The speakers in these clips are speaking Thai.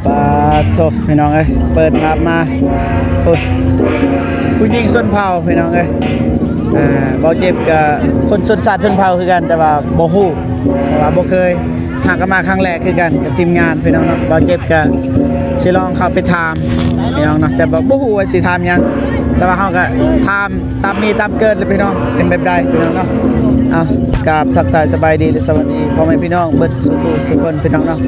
ปาโถพี่น้องเอ้ยเปิดภาพมาผู้หญิงชนเผ่าพี่น้องเอ้ยบ่เจ็บกับคนชนชาติชนเผ่าคือกันแต่ว่าบ่ฮู้เพราะว่าบ่เคยหากนมาครั้งแรกคือกันกับทีมงานพี่น้องเนาะบ่เจ็บกับสิลองเข้าไปถามพี่น้องเนาะแต่บ่ฮู้ว่าสิถามหยังแต่ว่าเฮาก็ถามตามมีตามเกิดเลยพี่น้องเป็นแบบใดพี่น้องเนาะเอากราบทักทายสบายดีและสวัสดีพ่อแม่พี่น้องเบิดสุขสุขคนพี่น้องเนาะ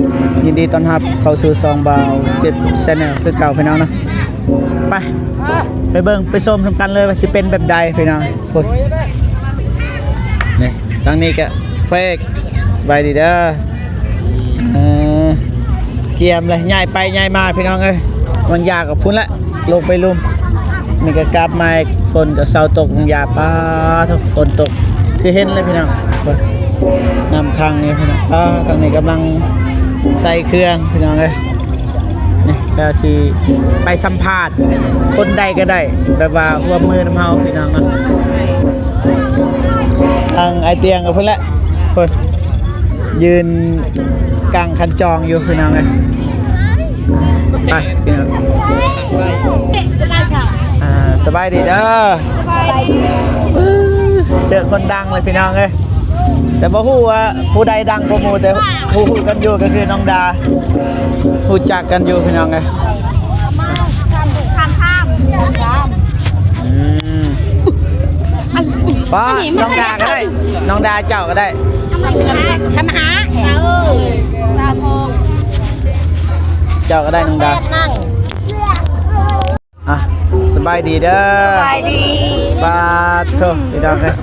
ยินดีต้อนรับเข้าสู่ซองบ่าวเจ็บแชนแนลคือเก่าพี่น้องเนาะไปเบิ่งไปชมทำกันเลยว่าสิเป็นแบบใดพี่น้องพุ่นนี่ทางนี้ก็เฟกสบายดีเด้อเกียมเลยย้ายไปย้ายมาพี่น้องเอ้ยมันยากกับพุ่นละลงไปลุมนี่ก็กลับมาฝนกับเสาตกยาป้าทุกฝนตกคือเห็นเลยพี่น้องนำคังนี่พี่น้องทางนี้กำลังใส่เครื่องพี่น้องเอ้ยนี่ก็สิไปสัมภาษณ์คนใดก็ได้แบบว่าหัวมือน้ำเฮาพี่น้องเนาะทางไอเตียงกับเพิ่นแหละเพิ่นยืนกลางคันจองอยู่พี่น้องเอ้ยไปพี่น้องสบายดีเด้อเจอคนดังเลยพี่น้องเอ้ยแต่บ่ฮู้ว่าผู้ใดดังกว่าหมู่แต่ฮู้กันอยู่ก็คือน้องดาฮู้จักกันอยู่พี่น้องเอ้ยป้าน้องดาก็ได้น้องดาเจ้าก็ได้ทำหาเจ้าก็ได้น้องดาสบายดีเด้อสบายดีป้าโถพี่น้องเอ้ย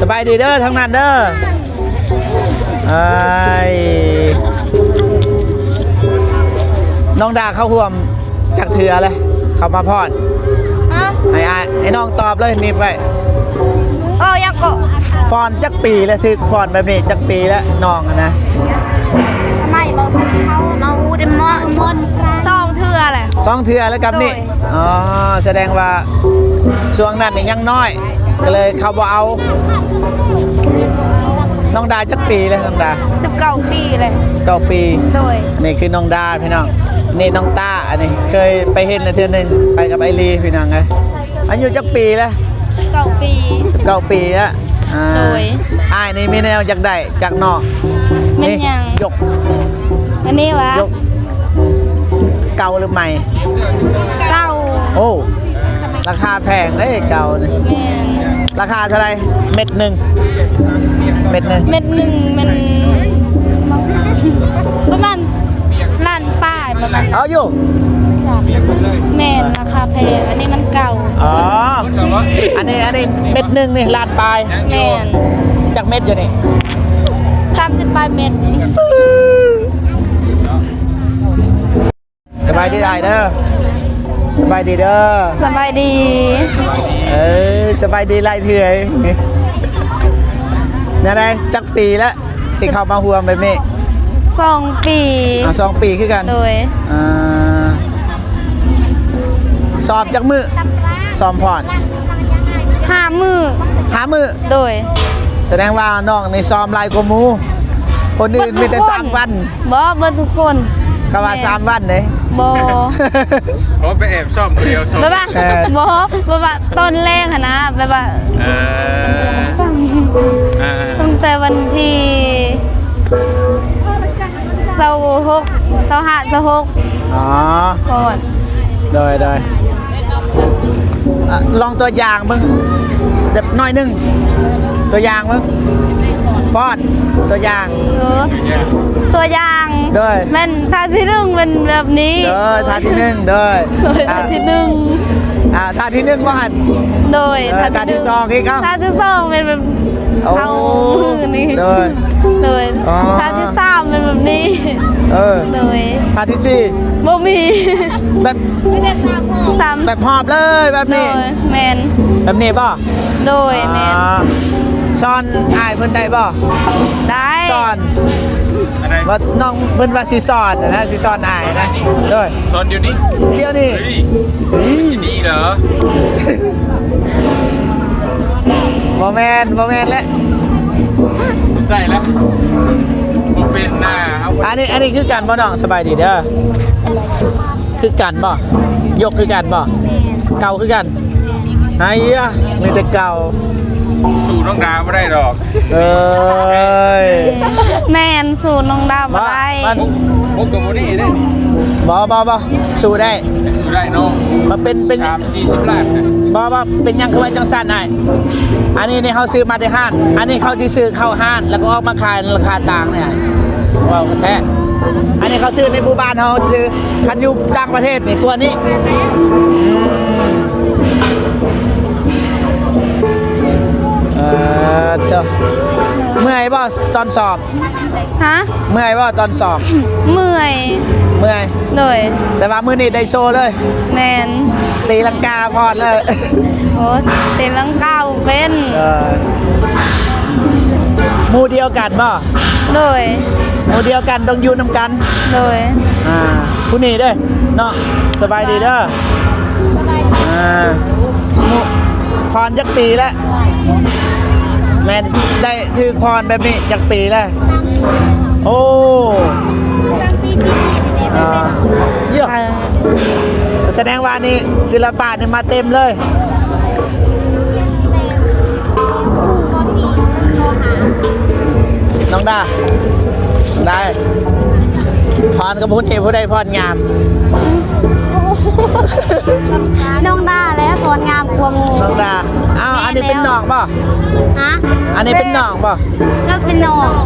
สบายดีเด้อทั้งนั้นเด้อน้องดาเข้าห่วมจักเถือเลยเข้ามาพอดไอ้น้องตอบเลยนี่ไปยังก็ฟอนจักปีแล้วถึกฟอนแบบนี้จักปีแล้วน้องนะไม่เราพูดได้หมดซองเถื่อแหละซองเถื่อแล้วกับนี่แสดงว่าช่วงนั้นยังน้อยก็เลยเขาบ่เอาน้องดาจักปีเลยน้องดา19 ปีเลย9 ปีโดยนี่คือน้องดาพี่น้องนี่น้องตาอันนี้เคยไปเห็นในเทื่อนึงไปกับไอรีพี่น้องไงอายุจักปีแล้ว19 ปี19 ปีแล้วโดยอ้ายนี่มีแนวอยากได้จากนอกนี่ยกอันนี้วะยกเก่าหรือใหม่เก่าโอ้ราคาแพงเลยเก่านี่ราคาเท่าไรเม็ดหนึ่งมันประมาณล้านป้ายประมาณเอาอยู่แม่นราคาแพงอันนี้มันเก่าอันนี้เม็ดหนึ่งนี่ล้านปลายแม่นจากเม็ดอยู่นี่30 ปลายเม็ดสบายดีได้เด้อสบายดีเด้อสบายดีสบายดีไรเถื่อยเนี่ยได้จักปีแล้วที่เข้ามาห่วงแบบนี้2 ปี2 ปีคือกันโดยสอบจักมือสอบพอด5 มื้อโดยแสดงว่าน้องในซ้อมลายกว่าหมูคนอื่นมีแต่3 วันบ่เบิดทุกคนเขาว่า3 วันเลยบ่ผมไปแอบซ่อมเดียวแบบว่าบ่ต้นแรกนะแบบว่าตั้งแต่วันที่25 26ก่อนโดยลองตัวอย่างเบิ่งแบบน้อยนึงตัวอย่างเบิ่งฟอนตัวอย่างโดยแม่นท่าที่1เป็นแบบนี้โดยท่าที่1โดยท่าที่1ท่าที่1ว่าหั่นโดยท่าที่2อีกท่าที่2เป็นแบบเท้ามือนี่โดยท่าที่3เป็นแบบนี้โดยท่าที่4บ่มีแบบ3แบบหอบเลยแบบนี้แม่นแบบนี้ป่ะโดยแม่นซ่อนอ้ายเพิ่นได้ป่ะได้ซ่อนว่าน้องเพิ่นว่าสิซ่อนนะสิซ่อนอ้ายนะโดยซ่อนเดี๋ยวนี้นี่เหรอบ่แม่นแล้วใส่แล้ว บ่เป็นหน้าเอา อันนี้คือกันบ่น้องสบายดีเด้อคือกันบ่ยกคือกันบ่เก่าคือกันไอ้ยะมีแต่เก่า สู่น้องดาวไม่ได้หรอก เอ้ย แม่นสูตรน้องดาวบ่ได้ มัน พบกับโมนี่ได้ บ่สู้ได้ สู่ได้เนาะ มาเป็น 30-40 ล้านนะ บ่เป็นหยังคือว่าจังซั่นได้อันนี้นี่เขาซื้อมาแต่ห้านอันนี้เขาสิซื้อเข้าห้านแล้วก็ออกมาขายราคาต่างเนี่ยว้าวแท้อันนี้เขาซื้อในหมู่บ้านเขาซื้อคันอยู่ต่างประเทศนี่ตัวนี้เจ้าเมื่อยบ่ตอนสอบ ฮะ เมื่อยบ่ตอนสอบ เมื่อย เมื่อย เลย แต่ว่ามื้อนี้ได้โชว์เลย แม่น ตีลังกาพอดเลย โอ้เต็มลังก้าวเป็น หมู่เดียวกันบ่ เลย หมู่เดียวกันต้องอยู่นำกัน เลย ผู้นี้เด้อเนาะสบายดีเด้อหมู่พรจักปีแล้วแม่นได้ถือพรแบบนี้จักปีแล้วโอ้เยอะแสดงว่านี่ศิลปะนี่มาเต็มเลยน้องดาได้พรกับผู้นี้ผู้ใดพรงาม น้องดาและพรงามกวม น้องดาอ้าวอันนี้เป็นน้องป่ะ ฮะ อันนี้เป็นน้องป่ะ แล้วเป็นน้อง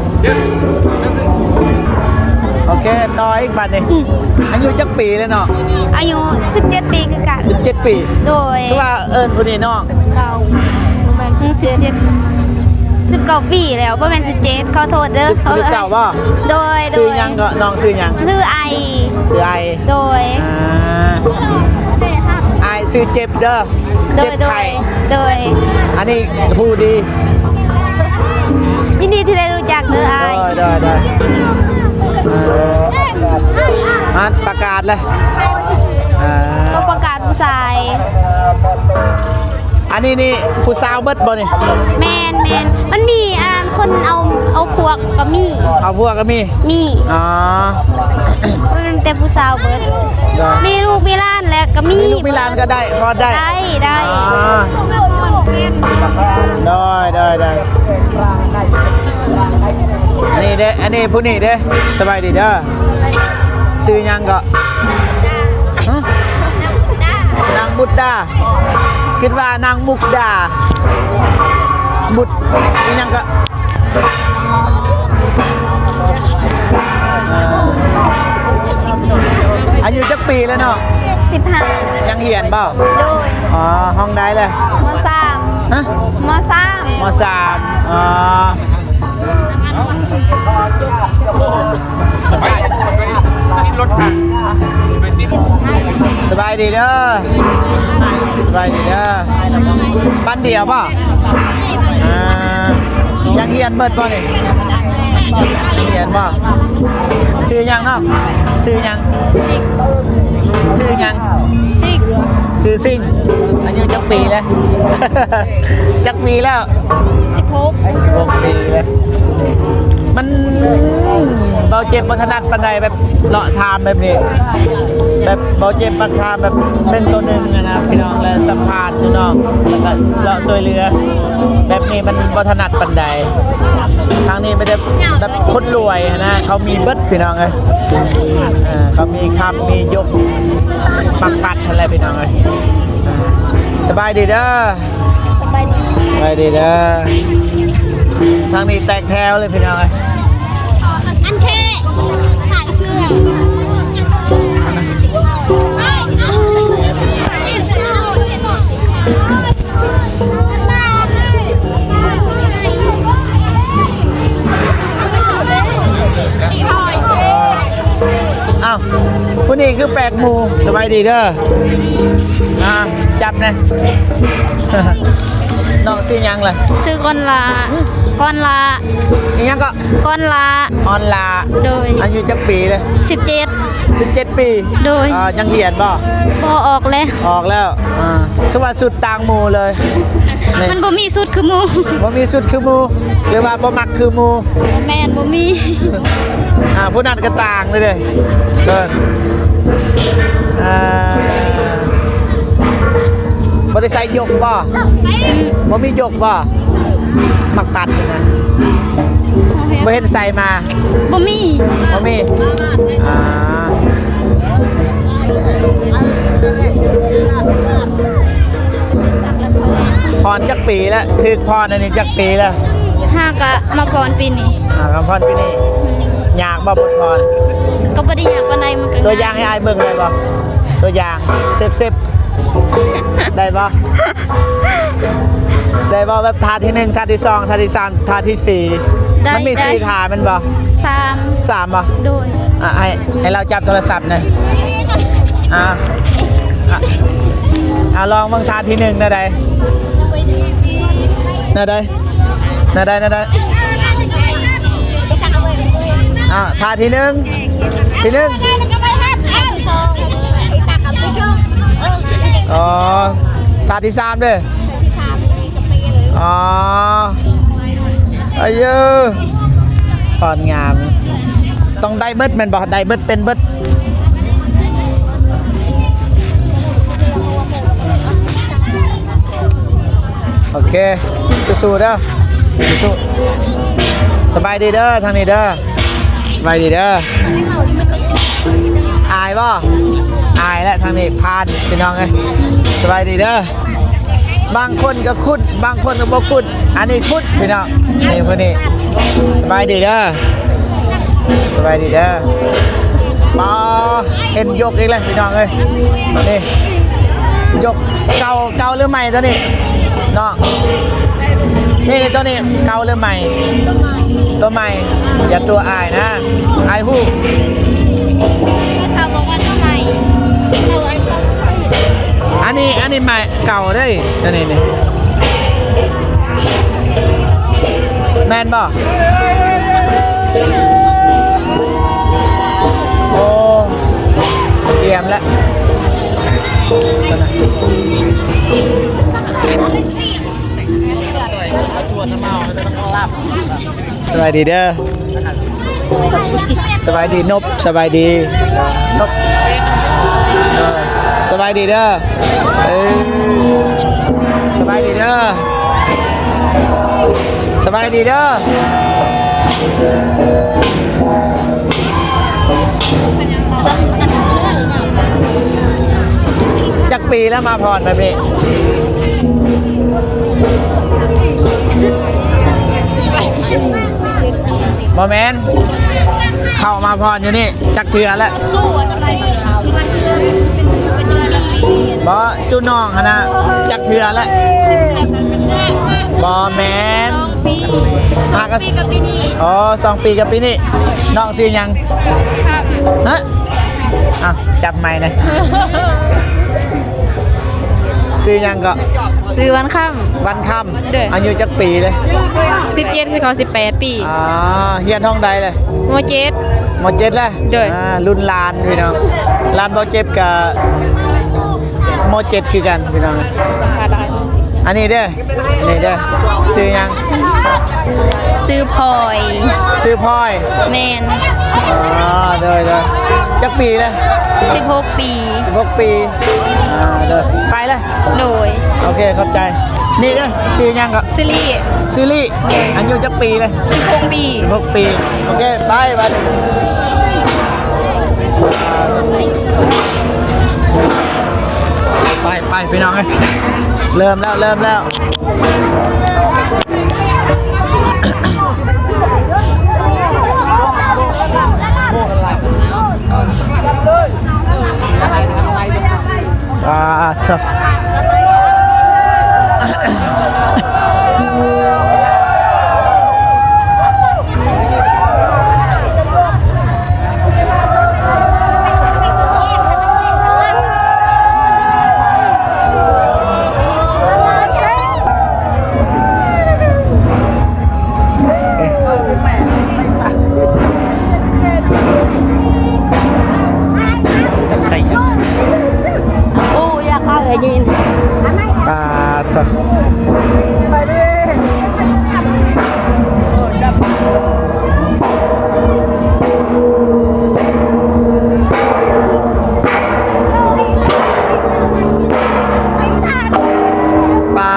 โอเคต่ออีกบัดนี่อายุจักปีเลยเนาะ อายุ17 ปีคือกัน 17 ปี โดย คือว่าเอิญผู้นี้น้อง เก่าประมาณ19 ปีแล้วประมาณ17ขอโทษเด้อ 19ป่ะ โดย ซื้อหยังก็น้องซื้อหยัง ชื่อไอ ซื้อไอ โดย ไอซื้อเจ็บเด้อ โด เจ็บ ยโด ไข่ ยโดย อันนี้ผู้ดี ยินดีที่ได้รู้จักเด้อไอ ได้อันประกาศเลย ก็ประกาศผู้ชาย อันนี้นี่ผู้สาวเบิดบ่นี่ แมนมันมีคนเอาพวกก็มี เอาพวกก็มี มี อ๋อ มันแต่ผู้สาวเบิด ได้ มีลูกมีหล้านแล้วก็มี มีลูกมีหลานก็ได้พอได้ ได้ อ๋อได้อันนี้เด้อันนี้ผู้นี้เด้สบายดีเด้อซื้อหยังก็ฮะนางบุตรดาคิดว่านางมุกดาบุตรนี่ยังก็อายุจักปีแล้วเนาะ 15 ยังเหียนเปล่า โดย อ๋อห้องได้เลย ม.3 ฮะ ม.3 ม.3 อ๋อ ไปที่รถถังไปที่ สบายดีเด้อสบายดีเด้อบ้านเดียวเปล่ายังเหียนเบิดป่ะนี่ยังเหียนเปล่าซื้อยังเนาะซื้อยังซื้อยัง ซิก ซื้อซิ่งอายุจักปีแล้ว จักปีแล้ว 16 ปีเลยมันเบาเจ็บบัถนัดปันใดแบบเลาะทามแบบนี้แบบเบาเจ็บบัทามแบบ1 ต่อ 1นะพี่น้องแล้วสัมภาษณ์พี่น้องแล้วก็เลาะซอยเรือแบบนี้มันบัถนัดปันใดทางนี้ไม่ได้แบบคนรวยนะเขามีเบิดพี่น้องเลยเขามีคำมียกปัดอะไรพี่น้องเลยสบายดีเด้อ สบายดี ไปดีเด้อทางนี้แตกแถวเลยพี่น้องเอ้ย อันเคถ่ายกับชื่ออ้าวผู้นี้คือแปลกหมูสบายดีเด้อจับนะ น้องซื้อยังเลย ชื่อก้อนลา อีกยังก็ ก้อนลา ออนลา โดย อายุจักปีเลย 17 17 ปี โดย ยังเหียนบ่ บ่ออกแล้ว ออกแล้วคือว่าสุดต่างหมู่เลยนี่ มันบ่มีสุดคือหมู่ บ่มีสุดคือหมู่หรือว่าบ่มักคือหมู่ แม่นบ่มี ผู้นั้นก็ต่างเลยเด้เกินบ่ได้ใส่ยกบ่บ่มียกบ่มักปัดนี่นะบ่เห็นใส่มา บ่มี บ่มีพรจักปีแล้วถึกพรอันนี้จักปีแล้ว ห้าก็มาพรปีนี้ คำพรปีนี้อยากบ่บทพร ก็บ่ได้อยากปานใดมันก็ ตัวอย่างให้อายเบิ่งได้บ่ตัวอย่างเซฟได้บ่ได้บ่แบบท่าที่1ท่าที่2ท่าที่3ท่าที่4มันมี4ท่าแม่นบ่ 3 3บ่ โดย ให้เราจับโทรศัพท์หน่อยลองเบิ่งท่าที่1ได้ใดท่าที่1ท่าที่3เด้ออายุพรงามต้องได้เบิดแม่นบ่ได้เบิดเป็นเบิดโอเคสู้ๆเด้อสู้ๆสบายดีเด้อทางนี้เด้อสบายดีเด้ออายบ่อายแล้วทางนี้ผ่านพี่น้องเอ้ยสบายดีเด้อบางคนก็คุ้นบางคนก็บ่คุ้นอันนี้คุ้นพี่น้องนี่พวกนี้สบายดีเด้อสบายดีเด้อมาเห็นยกอีกแล้วพี่น้องเอ้ยนี่ยกเก่าหรือใหม่ตัวนี้เนาะนี่ตัวนี้เก่าหรือใหม่ตัวใหม่อย่าตัวอายนะอายฮู้ เขาบอกว่าตัวใหม่เอาไว้ก่อน อันนี้ใหม่เก่าเด้ยตัวนี้นี่แม่นบ่โอ้เตรียมแล้วสบายดีเด้อสบายดีนบสบายดีนบสบายดีเด้อสบายดีเด้อสบายดีเด้อจักปีแล้วมาพรแบบนี้บอแมนเข้ามาพรอยู่นี่จักเถื่อแล้วบอจุน้องนะจักเถื่อแล้วบอแมนมากับปีนี้อ๋อ2 ปีกับปีนี้น้องซื้อยังฮะจับไม้นะซื้อยังก็ ซื้อวันค่ วันค่ เด้อ ำอายุจักปีเลย ำ17สิเขา18 ปี เฮียนห้องใดเลย โมเจ็ด หมอเจ็ดเลย เด้อ รุ่นลานพี่น้องลานบอเจ็บกับหมอเจ็ดคือกันพี่น้อง สัมภาระ อันนี้เด้ออันนี้เด้อซื้อยัง ซื้อพลอย ซื้อพลอย แมน เด้อจักปีเลย 16 ปี 16 ปีเด้อไปเลย โดย โอเคขอบใจนี่เด้อซื้อยังก็ ซิลี่ ซื้อลี่อายุจักปีเลย 16 ปี 16 ปีโอเคไปบัดไปพี่น้องเอ้ยเริ่มแล้วเถอะ ให้ยืน ปลาเถอะปลา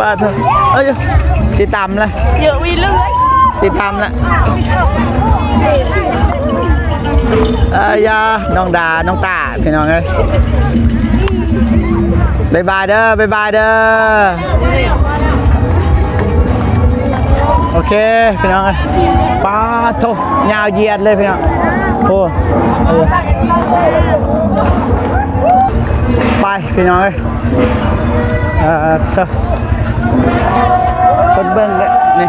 ปลาเถอะเอ้ยสีตำละ เยอะวีเลย สีตำละยาน้องดาน้องตาพี่น้องเอ้ยบายบายเด้อบายบายเด้อโอเคพี่น้องเอ้ยปลาโถยาวเหยียดเลยพี่น้องโอ้ไปพี่น้องเอ้ยเถอะคนเบิ่งกันนี่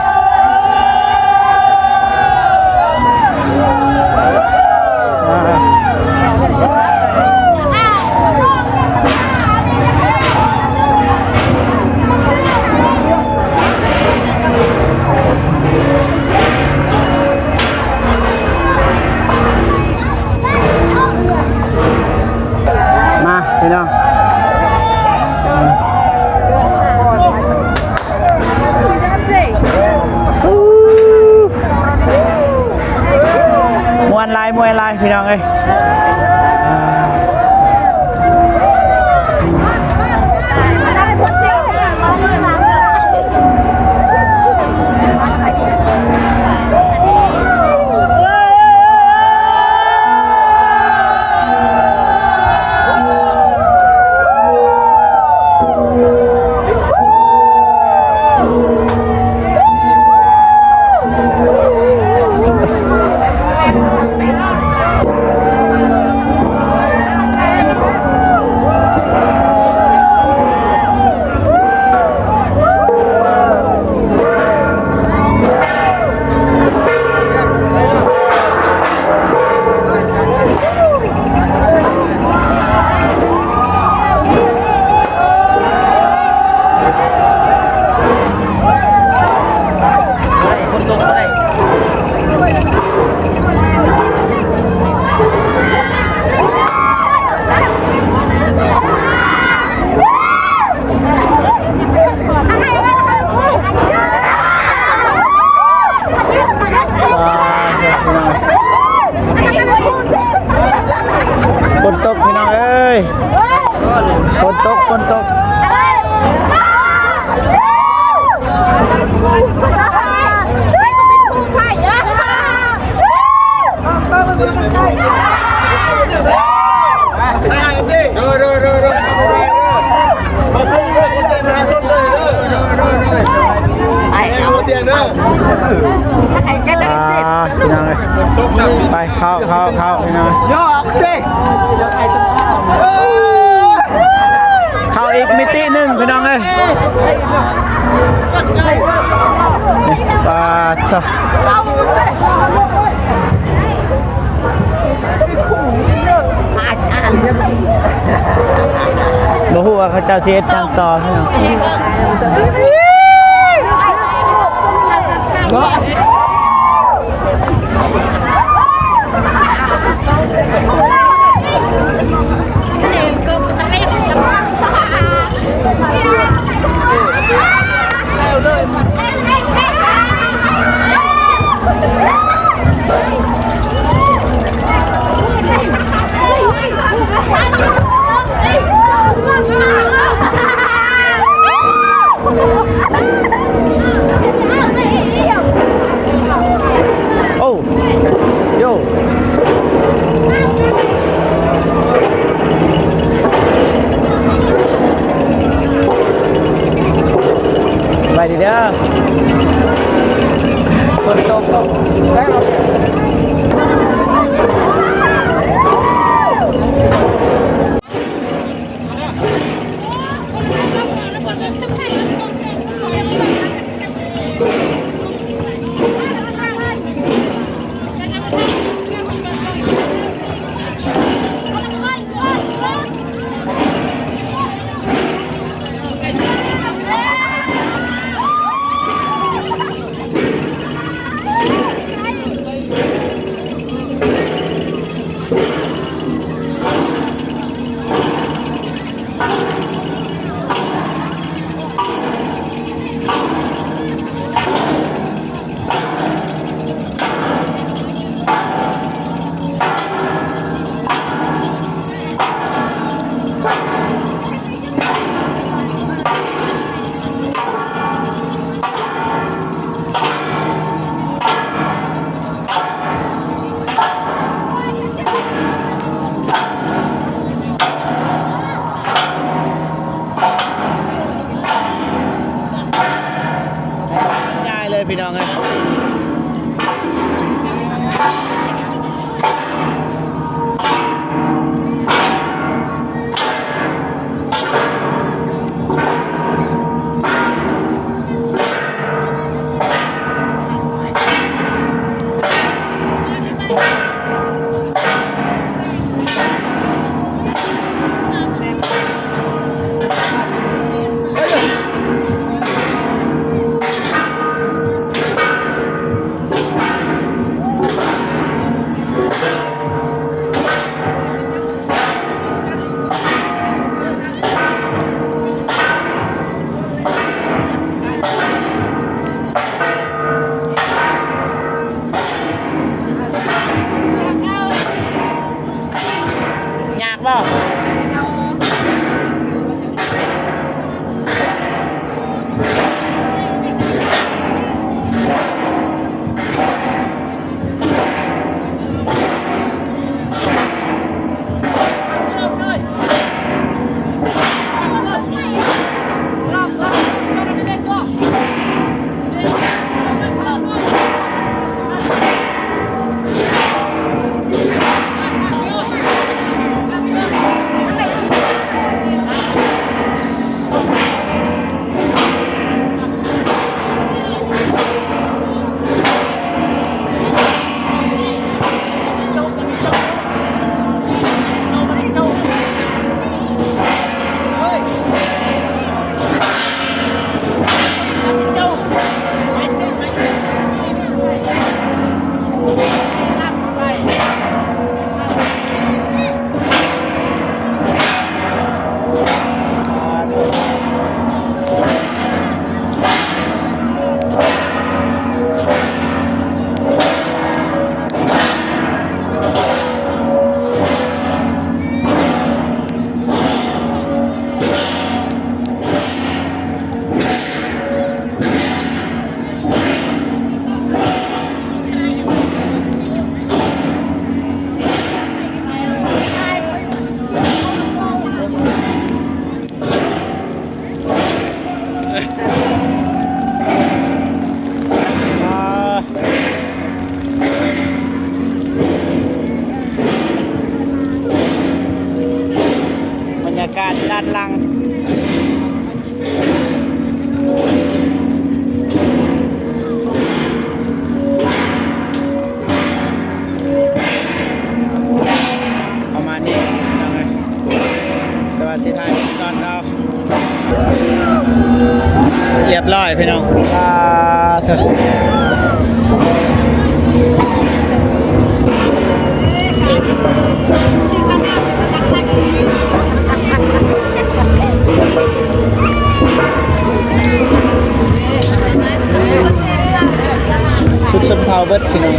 มาพี่น้องมวยลายพี่น้องเอ้ยฝนตกพี่น้องเอ้ยฝนตกไปเข้าพี่น้องยอกสิเข้าอีกมิติหนึ่งพี่น้องเอ้ยปลาเถอะบ่ฮู้ว่าเขาเจ้าสิเฮ็ดจังต่อพี่น้องโอ้โยไปดีเด้อฝนตก พี่น้องเถอะชุดชมพูเบิดพี่น้อง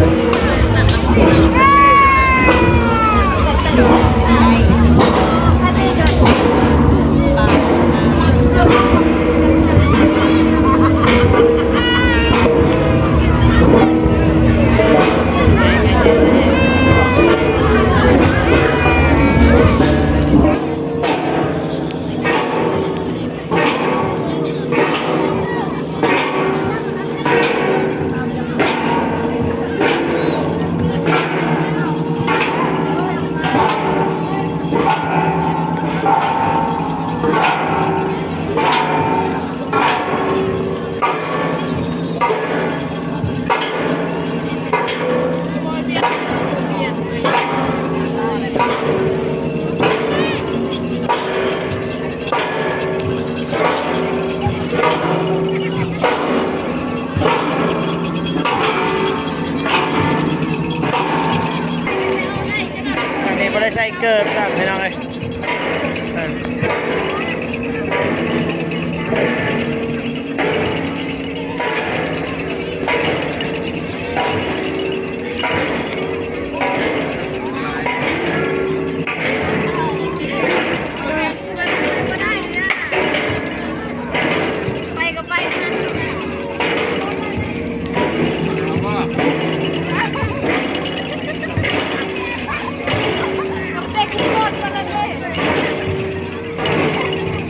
บ่ได้ใส่เกิบครับพี่น้องเอ้ย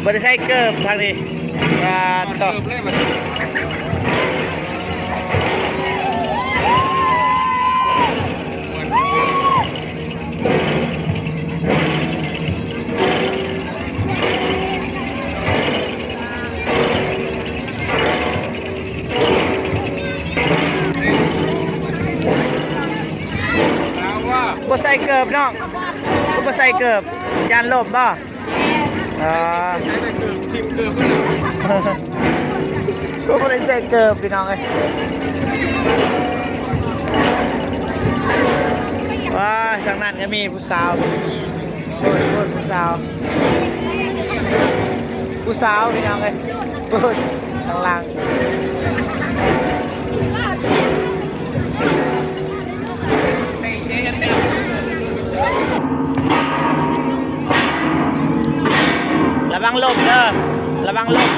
บ่ได้ใส่เกิบทางนี้ต่อบ่ใส่เกิบน้องบ่ใส่เกิบยานลมบ่ทีมเกือบ ก็ไม่ได้ใส่เกิบพี่น้องเลยว้าทางนั้นก็มีผู้สาวผู้สาวพี่น้องเลยทางล่างระวังลมเด้อระวังลม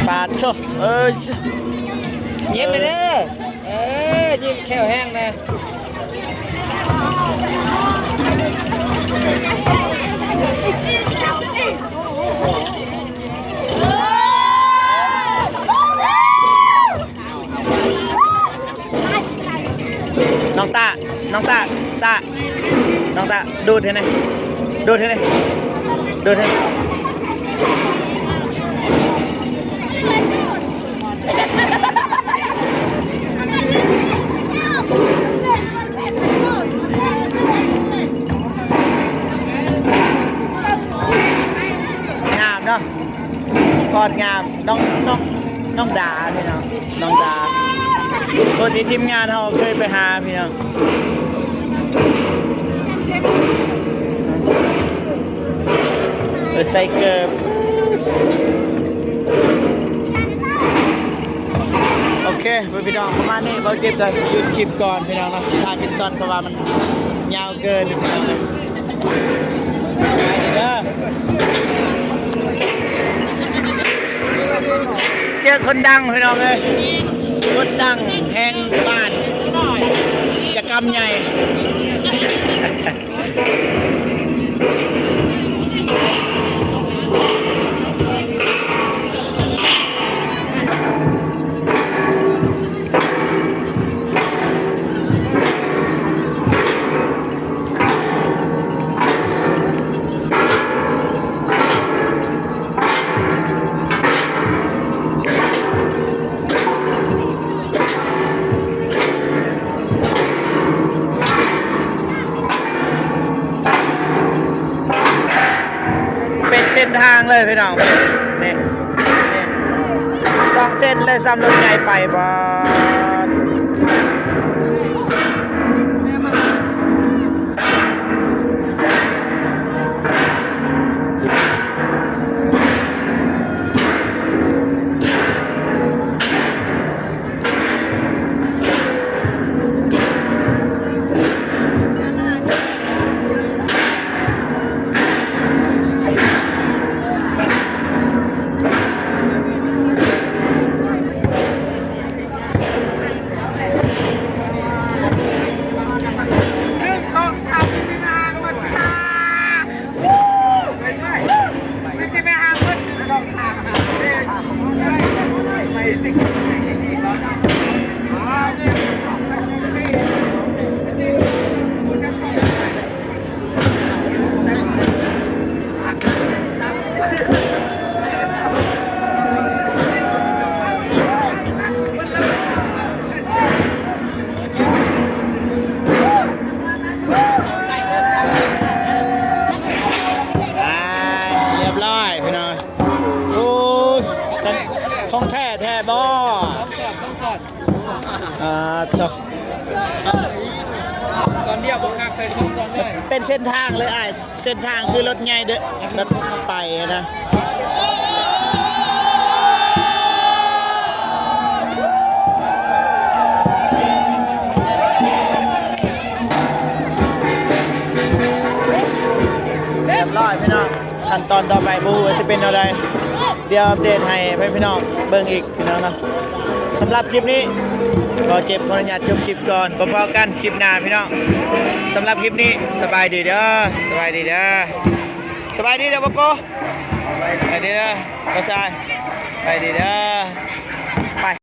ปาดโชยิ้มไปเด้อยิ้มแค่วแห้งนะน้องตาดูดเห็นไหมดูดเห็นไหมงามเนาะกอดงามน้องดาพี่น้องน้องดาคนที่ทีมงานเราเคยไปหาพี่น้องใส่เกิบโอเคพี่น้องประมาณนี้เราเก็บแต่หยุดคลิปก่อนพี่น้องนะสิถ่ายเป็นซอนเพราะว่ามันยาวเกินพี่น้องเลยเจอคนดังพี่น้องเลยคนดังแห่งบ้าน ำใหญ่เป็นเส้นทางเลยพี่น้องนี่สองเส้นเลยซ้ำรถใหญ่ไปบอลเรียบร้อยพี่น้องโอ้ของแท้แท้บ่ สองสอด จบ สอนเดียวบวกหักใส่สองสอนเลย เป็นเส้นทางเลยเส้นทางคือรถใหญ่เด้อรถไปนะเรียบร้อยพี่น้องขั้นตอนต่อไปบูว่าจะเป็นอะไรเดี๋ยวอัปเดตให้พี่น้องเบิ่งอีกพี่น้องเนาะสำหรับคลิปนี้ขอเก็บขออนุญาตจบคลิปก่อนพอๆกันคลิปหน้าพี่น้องสำหรับคลิปนี้สบายดีเด้อสบายดีเด้อสบายดีเด้อโบโก้สบายดีเด้อก็ใช่สบายดีเด้อ